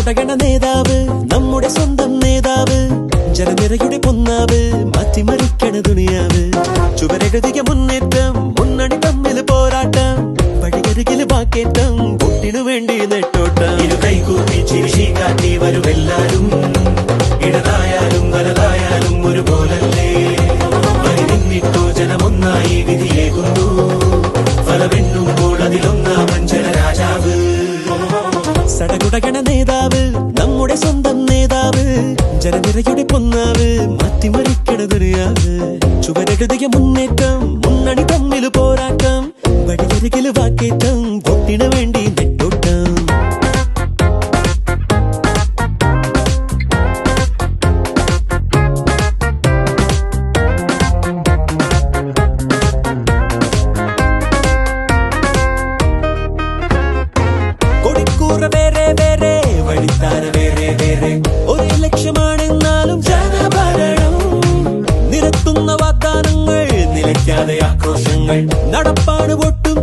സടകുടകണ നേതാവ്, നമ്മുടെ സ്വന്തം നേതാവ്, ജനനിരയുടെ പൊന്നാവ്, മാറ്റിമറിക്കണ ദുനിയാവ്. ചുവരെഴുതിയ മുന്നേറ്റം, മുന്നണി തമ്മിൽ പോരാട്ടം, വഴിയരികില് വാക്കേറ്റം, പൊട്ടിനു വേണ്ടി നെട്ടോട്ടം. ഇരു കൈകൂപ്പി ചിരിശി കാട്ടി വരുമെല്ലാരും, ഇടതായാലും വലതായാലും ഒരുപോലല്ലേ. വരി നിന്നിട്ടോ ജനമൊന്നായി വിധിയേകുന്നു, ഫലമെണ്ണുമ്പോൾ അതിലൊന്നാമൻ ജനരാജാവ്. സടകുടകണ നേതാവ്, നമ്മുടെ സ്വന്തം നേതാവ്, ജനനിരയുടെ പൊന്നാവ്, മാറ്റിമറിക്കണ ദുനിയാവ്. ചുവരെഴുതിയ മുന്നേറ്റം, മുന്നണി തമ്മിൽ പോരാട്ടം, വഴിയരികില് വാക്കേറ്റം, പൊട്ടിനു വേണ്ടി നെട്ടോട്ടം. വേറെ വേറെ വഴിത്താര വേറെ വേറെ, ഒരേ ലക്ഷ്യമാണെന്നാലും ജനഭരണം. നിരത്തുന്ന വാഗ്ദാനങ്ങൾ, നിലയ്ക്കാതെ ആക്രോശങ്ങൾ, നടപ്പാണ് ഒട്ടും